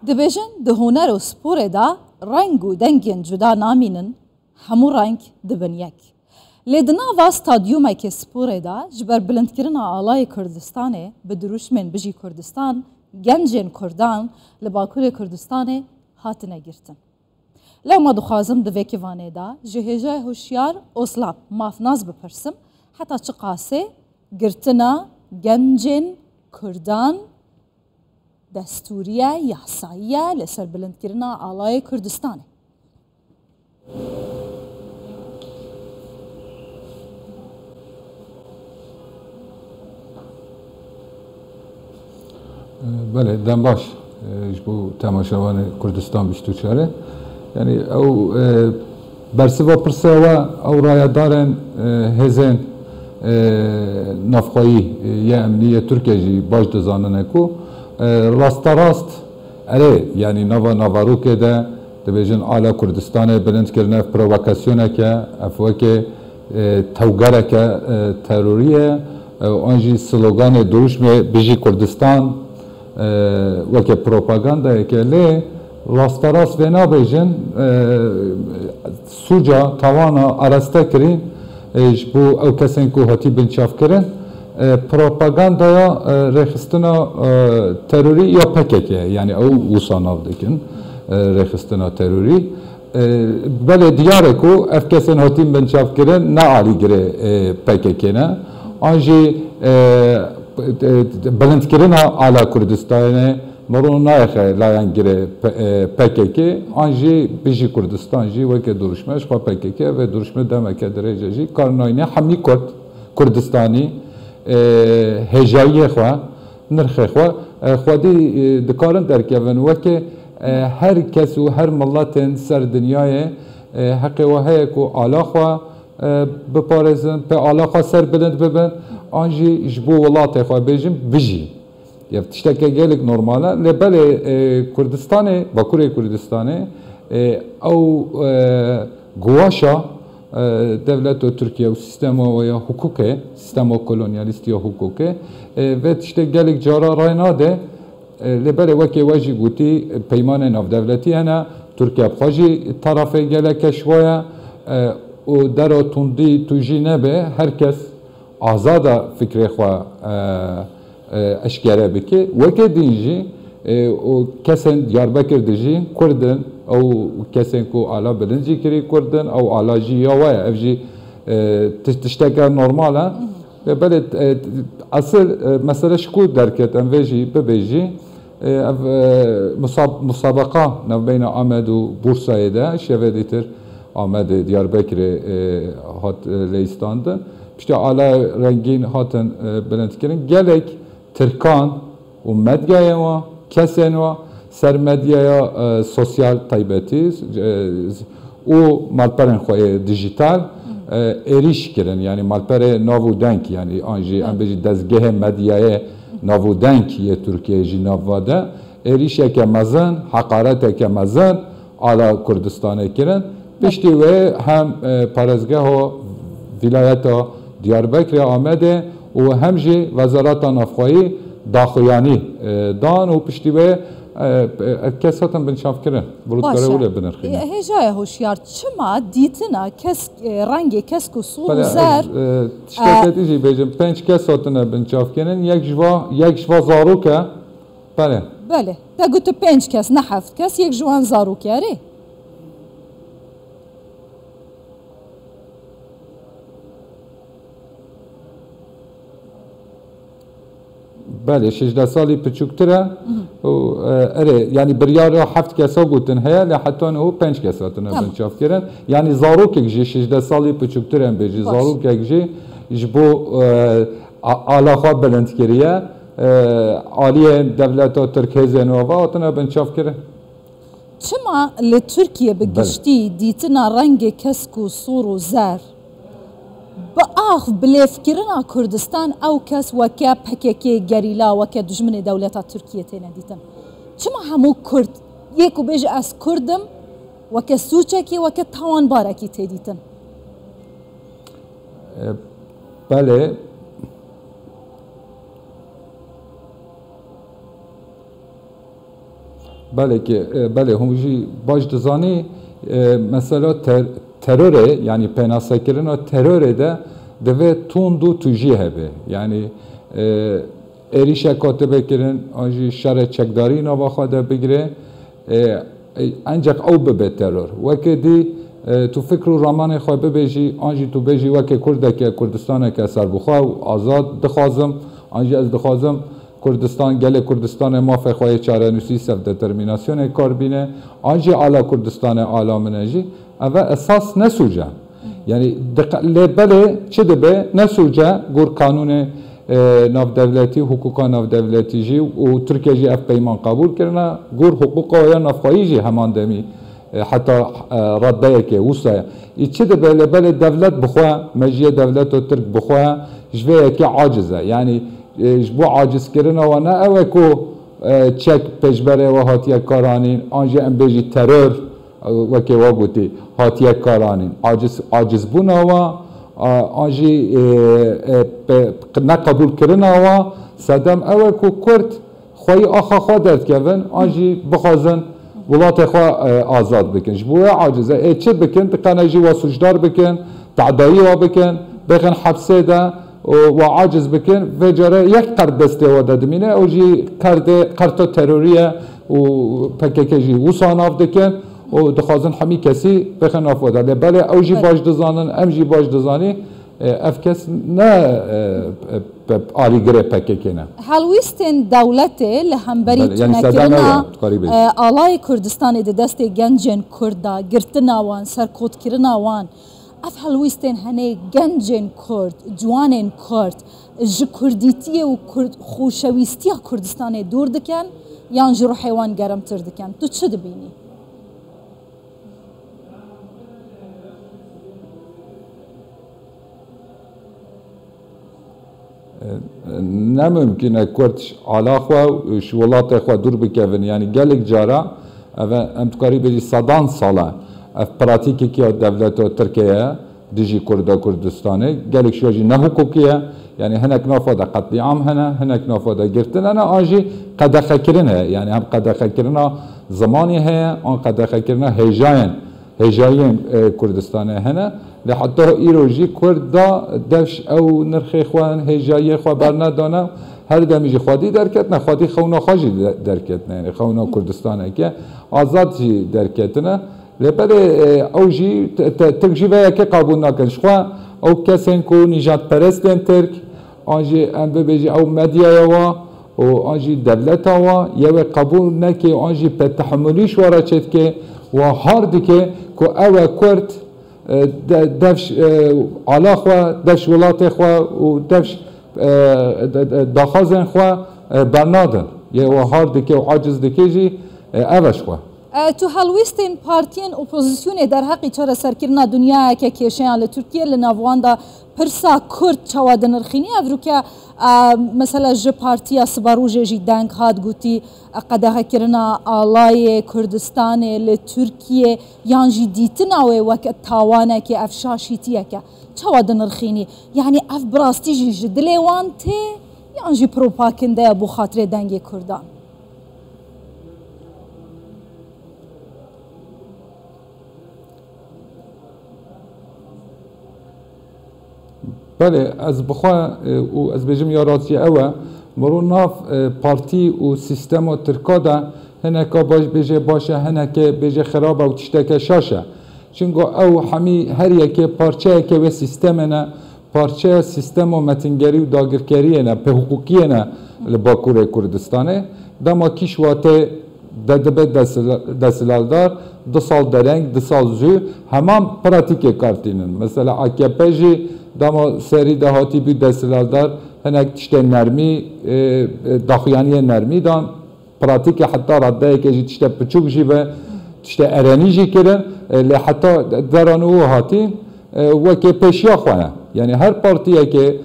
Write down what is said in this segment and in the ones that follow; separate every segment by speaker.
Speaker 1: دبیجن ده هنر و سپور دا رنگ و دنگین جدا نامینن همو رنگ دبن یک. لیدنا و استادیوم که سپور دا جبر بلند کرنا آلای کردستانه به دروش من بجی کردستان گنجین کردان لباکور کردستانه هاتنه گرتن. لو ما دخوازم دوی وانه دا جهیجای هوشیار اصلا مافناز بپرسم حتی چه قاسه گرتنا گنجین کردان دستوریه یاساییه لسر بلند کرنا آلای کردستانه.
Speaker 2: بله دم باش جبو تماشاوان کردستان بیشتر چاره یعنی او برسوا پرسوا او رایدارن هزن نفخایی یا امنیه ترکیه جی باش دزاننه کو راست اره یعنی نوارو که ده دبیجن آلا کردستان بلند کرنه پرووکاسیونه که افوه که توگره که تروریه آنجی سلوگان دروش می بیجی کردستان وکه پروپاگاندا که لی راست وینا بیجن سوجا توانا ارسته کرین جبو او کسین که هاتی بنچاف کرن پروپاگاندا یا رخستنا تروری یا پککه یعنی او وصاناف دکن رخستنا تروری بله دیاره کو اف کسین هاتی بنچاف کرن نه عالی گره پککه نه آنجی بلند کرنا آلا کردستانه مرون نایخه لایان گره پککه آنجی بیجی کردستان جی وکه درشمش خوا پککه و درشمه دمکه درجه جی کارناینه همی کردستانی هجایی خوا نرخ خوا دی دکارن درکیون وکه هر کس و هر ملت سر دنیای حق و هی کو آلا خوا بپارزن به آلا خوا سر بلند ببن آنجی جبو ولات خوا بیجیم بیجی یا تشتکه گلک نرماله لبله کردستانه باکوره کردستانه او گواشا devlet Türkiye sistema veya hukuke, sistema kolonyalisti hukuke ve işte gelik cara raynade lebele veki vaji guti peymanı nav devleti ana Türkiye xaji tarafı gelek şvaya o dero tundi tujine be herkes azada fikri xwa eşkere biki veki dinji o kesen Diyarbakır diji Kurdun او کسی کو علا بلنجی کری کردن او علا جی یا وای افجی تشتکه نرماله بله اصل مثلا شکو درکت ام ویجی ببیجی مسابقه نو بین آمد و بورسای ده شودیتر آمد دیاربکر هات لیستانده پشت علا رنگین هاتن بلند کردن گلک ترکان و مدگای و کسین و سرمدیه سوسیال تایبتی او مالپرن خواه دیجیتال ایریش کردن یعنی مالپر ناودنک یعنی آنجی ام بجی دزگه مدیه ناودنک یه ترکیه جی نواده ایریش که مزن حقارت که مزن آلا کردستانه کردن پشتی و هم پارزگاه و ولایت دیاربکر آمده و هم جی وزارت نافخواهی داخلیانی دان و پشتی و کساتن بنشاف کردن برود کاره بنرخیم.
Speaker 1: هجای هوشیار چما دیتنا کس رنگ کس کسول زر.
Speaker 2: شکایتی بیشتر پنج کساتن بنشاف کردن یک جوا زاروکه. بله.
Speaker 1: بله. تا گوت پنج کس نه هفت کس یک جوان زاروکه ری.
Speaker 2: بله 16 سالی پچوکتره و اره یعنی بریار 7 کسا گوتن هیا لحتى او 5 کسا تونه بنچاف کردن یعنی زاروک گجی 16 سالی پچوکتره ام بیجی زاروک گجی جبو علاقه بلند کریه عالیه دولت ترکیه زنووا تونه بنچاف کرد
Speaker 1: چما لترکیه بگشتی دیتنا رنگ کسکو صور و زر با آخ بلیف کرنا کردستان او کس وکه پککی گریلا وکه دشمن دولت ترکیه تینا دیتن چما همو کرد یکو بیج از کردم وکه سوچکی وکه توان بارکی تیدیتن
Speaker 2: بله بله همجی باش دزانی مثلا ترور yani penasekirin teröre de deve tundu tuji hebe yani erişe katibekirin anji şerre çekdari navaxa da bigire ancak o bebe terör vekedi tu fikru raman xwe bibêjî anjî tu bêjî wekê Kurdeke Kurdistaneke serbixwe û azad dixwazim anjî ez dixwazim Kurdistan gelê Kurdistanê mafê xwe yê çarenûsî selfdeterminasyonê kar bîne anjî ala Kurdistanê ala min e jî ev e esas nesûce yani lê belê çi dibe nesûce gur kanûnê navdevletî hukuka navdevletî jî û Tirkiye jî ev peyman qabûl kirine gur hukuka ya navxwayî jî heman demî حتی ردیه که وسه ایچه ده بله دولت بخواه مجیه دولت و ترک بخواه جوه که عاجزه یعنی جبو عاجز کرنه و نه اوه که چک پشبره و هاتیه کارانین آنجا ام بیجی ترور وکه و گوتی هاتیه کارانین عاجز بونه و آنجی نقبول کرنه و سدم اوه که کرد خواهی آخا خواه درد کهون آنجی بخوازن ولات خوا آزاد بکن جبوه عاجزه چه بکن تقنجی و سجدار بکن تعدایی و بکن بخن حبسه ده و عاجز بکن و جره یک قرد دسته و دادمینه او جی قرد تروریه و پککجی و ساناف دکن و دخوازن همی کسی بخن آفاده بله او جی باش دزانن ام جی باش دزانی افکس نه آریگره پککنه.
Speaker 1: هلویستن دولته لهمبری تنکرنا آلای کردستان دست گنجن کردا گرتنا وان سرکوت کرنا وان اف هلویستن هنه گنجن کرد جوانن کرد ج کردیتی و خوشویستی کردستان دور دکن یان جرو حیوان گرم تر دکن تو چه دبینی؟
Speaker 2: نممکنه کردش علا خوا و شولات خوا دور بکوین یعنی گلک جارا ام تکاری بجی صدان ساله اف پراتیکی که دولت ترکیه دیجی کردستانه گلک شوجی نه حقوقیه یعنی هنک نافاده قتل عام هنک نافاده گرتن انا آنجی قدخه کرنه یعنی هم قدخه کرنه زمانی هه آن قدخه کرنه هجاین کردستانه هنه لحتى ایروژی کرد دفش او نرخی خوان هجایی خوا برندانه هر دمیجی خودی درکت نه خودی خونا خواجی درکت نه خونا کردستانه که آزاد جی درکت نه لبر او جی تکجیبه که قبول نکنش خوا او کسین کو نجات پرستن ترک آنجی ام ببیجی او مدیا و آنجی دولت یا قبول نکی آنجی به تحملیش وارد شد که و هارد که او کرد دفش علا خوا دفش ولات خوا و دفش داخازن خوا برنادن یه و هارد که و عاجز دکیجی اوش خوا
Speaker 1: تو هلویستین پارتین اپوزیسیون در حقی چرا سرکرنا دنیا که کشیان لترکیه لناوان دا پرسا کرد چواد نرخینی افرو که مثلا ج پارتیا سباروجه جی دنگ هاد گوتی قدها کرنا آلای کردستان لترکیه یان جی دیتنا و وقت تاوانه که افشاشیتیه که چواد نرخینی یعنی اف براستی جی جدلی وانته یان جی پروپاکنده بو خاطر دنگ کردان
Speaker 2: بله از بخوا و از بجم یاراتی اوه مرو ناف پارتی و سیستم و ترکادا هنکا باش بجه باشه هنکا بجه خرابه و تشتکه شاشه چونگو او همی هر یکی پارچه که و سیستم نه پارچه سیستم و متنگری و داگرکری نه به حقوقی نه لباکور کردستانه دما کیشواته دبه دستلالدار 2 سال درنگ 2 سال زو همان پراتیک کارتینن مثلا AKP جی دما سری دهاتی بود دستلالدار هنک تشته نرمی داخیانی نرمی دان پراتیک حتی رده که جی تشته پچوک جی و تشته ارانی جی کرن حتی درانو هاتی و که پیشیا خوانه یعنی هر پارتیه که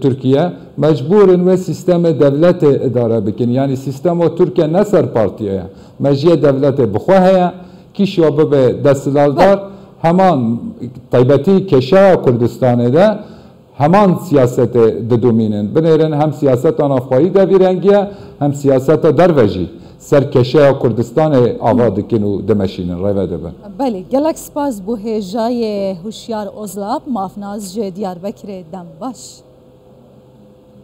Speaker 2: ترکیه مجبورن و سیستم دولت اداره بکن یعنی سیستم و ترکیه نسر پارتیه مجیه دولت بخواه کیشیا به دستلالدار همان طیبتی کشا کردستانه ده همان سیاست ددومینن بنیرن هم سیاست آنافخایی دویرنگیه هم سیاست دروژی سرکشه کردستان آوا دکن و دمشین روی دبن.
Speaker 1: بله گلک سپاس بو هجای هوشیار اوزلاب مافناز جه دیار بکر دم باش.